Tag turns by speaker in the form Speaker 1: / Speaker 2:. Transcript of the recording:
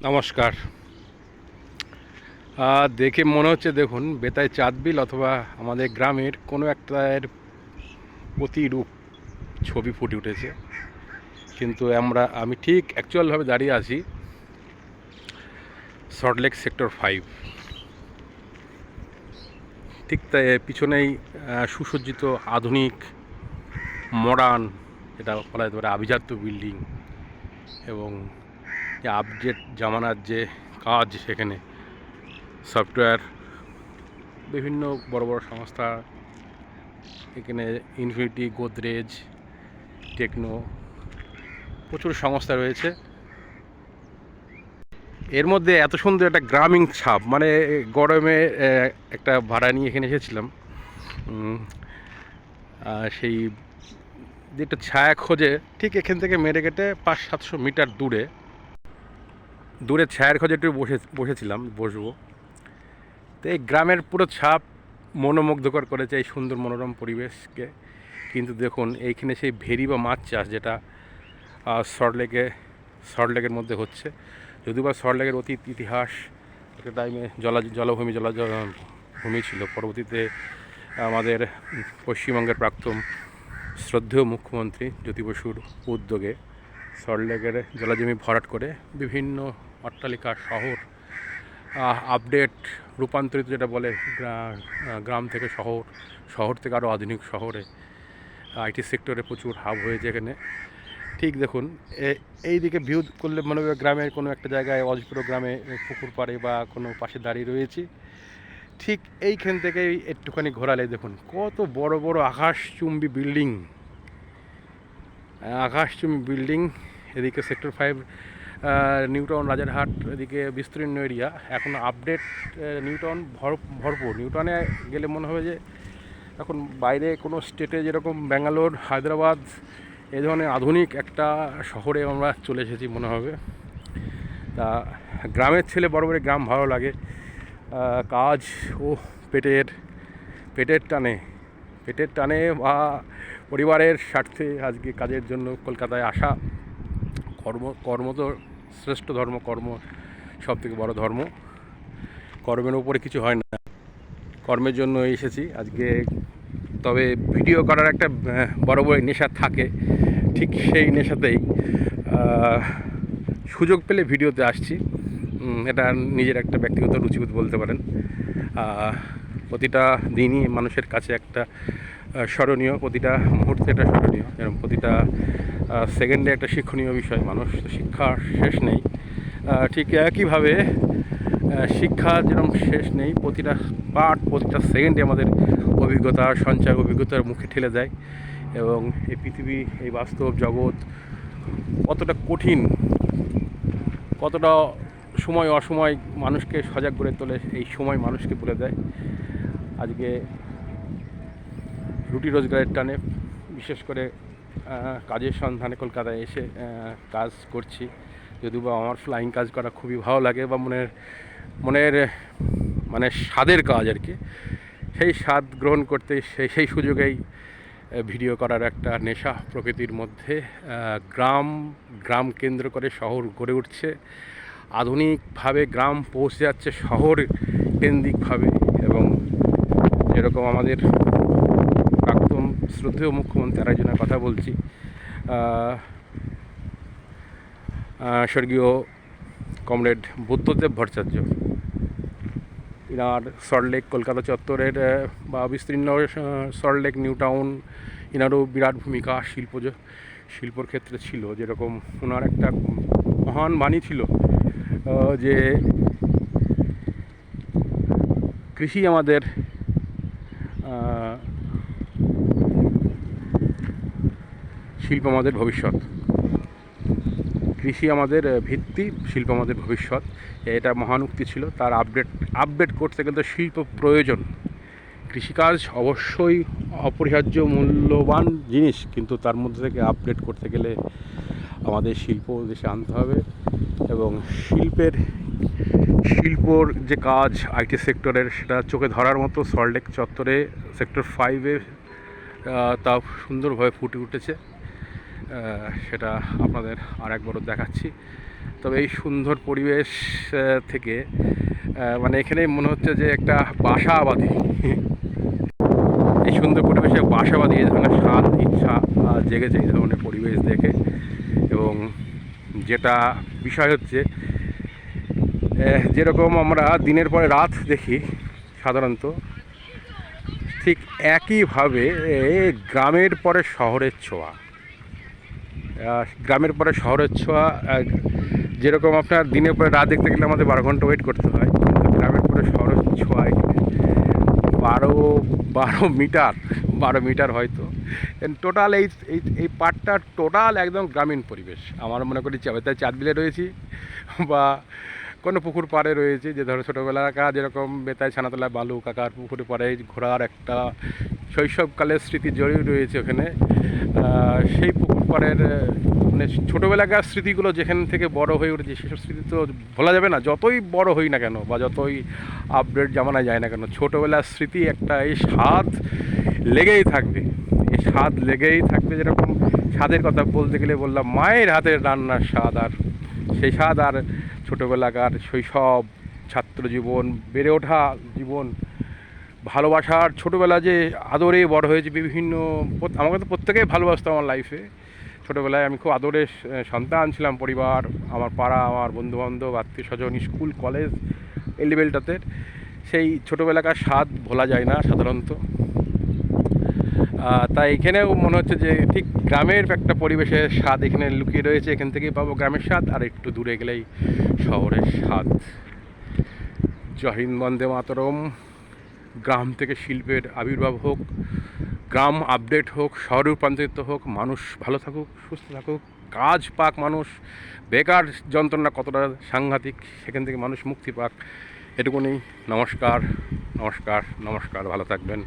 Speaker 1: নমস্কার। দেখে মনে হচ্ছে দেখুন বেতায় চাঁদবিল অথবা আমাদের গ্রামের কোনো একটার প্রতিরূপ ছবি ফুটে উঠেছে। কিন্তু আমি ঠিক অ্যাকচুয়ালভাবে দাঁড়িয়ে আছি সল্টলেক সেক্টর 5। ঠিক তাই পিছনেই সুসজ্জিত আধুনিক মডার্ন, যেটা বলা যেতে পারে আভিজাত্য বিল্ডিং, এবং যে আপডেট জামানার যে কাজ সেখানে সফটওয়্যার, বিভিন্ন বড় বড় সংস্থা এখানে, ইনফিনিটি, গোদরেজ, টেকনো, প্রচুর সংস্থা রয়েছে। এর মধ্যে এত সুন্দর একটা গ্রামীণ ছাপ, মানে গরমে একটা ভাড়া নিয়ে এখানে এসেছিলাম। সেই যেটা ছায়া খোঁজে, ঠিক এখান থেকে মেরে কেটে 500-700 মিটার দূরে ছায়ার খোঁজে একটু বসেছিলাম, বসবো। তো এই গ্রামের পুরো ছাপ মনোমুগ্ধকর করেছে এই সুন্দর মনোরম পরিবেশকে। কিন্তু দেখুন এইখানে সেই ভেরি বা মাছ চাষ, যেটা সল্টলেকের মধ্যে হচ্ছে। যদিও বা সল্টলেকের অতীত ইতিহাস, একটা টাইমে জলাভূমি ছিল। পরবর্তীতে আমাদের পশ্চিমবঙ্গের প্রাক্তন শ্রদ্ধেয় মুখ্যমন্ত্রী জ্যোতি বসুর উদ্যোগে সল্টলেকের জলাজমি ভরাট করে বিভিন্ন অট্টালিকা, শহর, আপডেট, রূপান্তরিত, যেটা বলে গ্রাম থেকে শহর, শহর থেকে আরও আধুনিক শহরে, আইটি সেক্টরে প্রচুর হাব হয়েছে এখানে। ঠিক দেখুন এই দিকে ভিউ করলে মনে হবে গ্রামের কোনো একটা জায়গায়, অজপুর গ্রামে পুকুর পাড়ে বা কোনো পাশে দাঁড়িয়ে রয়েছি। ঠিক এইখান থেকেই একটুখানি ঘোরালে দেখুন কত বড় বড় আকাশচুম্বী বিল্ডিং। এদিকে সেক্টর 5, নিউটাউন, রাজারহাট, এদিকে বিস্তীর্ণ এরিয়া। এখন আপডেট নিউটাউন ভরপুর। নিউটাউনে গেলে মনে হবে যে এখন বাইরে কোনো স্টেটে যেরকম ব্যাঙ্গালোর, হায়দ্রাবাদ, এই ধরনের আধুনিক একটা শহরে আমরা চলে এসেছি মনে হবে। তা গ্রামের ছেলে বড় গ্রাম ভালো লাগে। কাজ ও পেটের টানে বা পরিবারের স্বার্থে আজকে কাজের জন্য কলকাতায় আসা। কর্ম তো শ্রেষ্ঠ ধর্ম, কর্ম সব থেকে বড় ধর্ম। কর্মের উপরে কিছু হয় না, কর্মের জন্য এসেছি আজকে। তবে ভিডিও করার একটা বড় নেশা থাকে, ঠিক সেই নেশাতেই সুযোগ পেলে ভিডিওতে আসছি। এটা নিজের একটা ব্যক্তিগত রুচিবোধ বলতে পারেন। প্রতিটা দিনই মানুষের কাছে একটা স্মরণীয়, প্রতিটা মুহূর্তে একটা স্মরণীয়, এবং প্রতিটা সেকেন্ডে একটা শিক্ষণীয় বিষয়। মানুষ তো শিক্ষার শেষ নেই, ঠিক একইভাবে শিক্ষা যেরকম শেষ নেই, প্রতিটা পার্ট, প্রতিটা সেকেন্ডে আমাদের অভিজ্ঞতার মুখে ঠেলে দেয়। এবং এই পৃথিবী, এই বাস্তব জগৎ কতটা কঠিন, কতটা সময় অসময় মানুষকে সজাগ করে তোলে, এই সময় মানুষকে বলে দেয়। আজকে রুটি রোজগারের টানে, বিশেষ করে কাজের সন্ধানে কলকাতায় এসে কাজ করছি। যদিও বা আমার ফ্লাইং কাজ করা খুবই ভালো লাগে, বা মনের মানে স্বাদের কাজ আর কি। সেই স্বাদ গ্রহণ করতে সেই সুযোগেই ভিডিও করার একটা নেশা প্রকৃতির মধ্যে। গ্রাম কেন্দ্র করে শহর গড়ে উঠছে, আধুনিকভাবে গ্রাম পৌঁছে যাচ্ছে শহর কেন্দ্রিকভাবে। এবং যেরকম আমাদের প্রাক্তন শ্রদ্ধেয় মুখ্যমন্ত্রী, আরেকজনের কথা বলছি, স্বর্গীয় কমরেড বুদ্ধদেব ভট্টাচার্য, ইনার সল্টলেক কলকাতা চত্বরের বা বিস্তীর্ণ সল্টলেক নিউটাউন, ইনারও বিরাট ভূমিকা শিল্পর ক্ষেত্রে ছিল। যেরকম ওনার একটা মহান বাণী ছিল যে কৃষি আমাদের শিল্প আমাদের ভবিষ্যৎ, কৃষি আমাদের ভিত্তি, শিল্প আমাদের ভবিষ্যৎ। এটা মহান উক্তি ছিল। তার আপডেট করতে গেলে তো শিল্প প্রয়োজন। কৃষিকাজ অবশ্যই অপরিহার্য, মূল্যবান জিনিস, কিন্তু তার মধ্যে থেকে আপডেট করতে গেলে আমাদের শিল্প দেশে আনতে হবে। এবং শিল্পর যে কাজ আইটি সেক্টরের, সেটা চোখে ধরার মতো সল্টলেক চত্বরে সেক্টর 5-এ তা সুন্দরভাবে ফুটে উঠেছে। সেটা আপনাদের আর একবারও দেখাচ্ছি। তবে এই সুন্দর পরিবেশ থেকে মানে এখানে মনে হচ্ছে যে একটা বাসা বাঁধি। এই সুন্দর পরিবেশে বাসা বাঁধি, এই ধরনের স্বাদ ইচ্ছা জেগেছে এই ধরনের পরিবেশ দেখে। এবং যেটা বিষয় হচ্ছে, যেরকম আমরা দিনের পরে রাত দেখি সাধারণত, ঠিক একইভাবে গ্রামের পরে শহরের ছোঁয়া। গ্রামের পরে শহরের ছোঁয়া, যেরকম আপনার দিনের পরে রাত দেখতে গেলে আমাদের 12 ঘন্টা ওয়েট করতে হয়, কিন্তু গ্রামের পরে শহরের ছোঁয়া এখানে 12 মিটার হয়তো টোটাল এই এই এই পার্টটা টোটাল একদম গ্রামীণ পরিবেশ। আমার মনে করি তাই চাঁদবিলে রয়েছি বা কোনো পুকুর পাড়ে রয়েছে, যে ধরো ছোটোবেলাকার যেরকম বেতায় ছানাতলা বালু কাকার পুকুরে পাড়ে ঘোরার একটা শৈশবকালের স্মৃতি জড়িয়ে রয়েছে ওখানে। সেই পুকুর পাড়ের মানে ছোটোবেলাকার স্মৃতিগুলো যেখান থেকে বড় হয়ে উঠেছে, সেসব স্মৃতি তো ভোলা যাবে না, যতই বড় হই না কেন বা যতই আপডেট জামানায় যায় না কেন। ছোটোবেলার স্মৃতি একটা, এই স্বাদ লেগেই থাকবে, এই স্বাদ লেগেই থাকবে। যেরকম স্বাদের কথা বলতে গেলে বললাম মায়ের হাতের রান্নার স্বাদ, আর সেই স্বাদ, আর ছোটোবেলাকার শৈশব, ছাত্র জীবন, বেড়ে ওঠা জীবন, ভালোবাসার, ছোটোবেলা যে আদরে বড় হয়েছে বিভিন্ন, আমাকে তো প্রত্যেকেই ভালোবাসতো আমার লাইফে। ছোটোবেলায় আমি খুব আদরের সন্তান ছিলাম। পরিবার, আমার পাড়া, আমার বন্ধুবান্ধব, আত্মীয় স্বজন, স্কুল কলেজ এই লেভেলটাতে সেই ছোটোবেলাকার স্বাদ ভোলা যায় না সাধারণত। তাই এখানেও মনে হচ্ছে যে ঠিক গ্রামের একটা পরিবেশের স্বাদ এখানে লুকিয়ে রয়েছে। এখান থেকেই পাবো গ্রামের স্বাদ, আর একটু দূরে গেলেই শহরের স্বাদ। জয় হিন্দ, বন্দে মাতরম। গ্রাম থেকে শিল্পের আবির্ভাব হোক, গ্রাম আপডেট হোক, শহর রূপান্তরিত হোক, মানুষ ভালো থাকুক, সুস্থ থাকুক, কাজ পাক মানুষ, বেকার যন্ত্রণা কতটা সাংঘাতিক সেখান থেকে মানুষ মুক্তি পাক, এটুকুনি। নমস্কার, নমস্কার, নমস্কার, ভালো থাকবেন।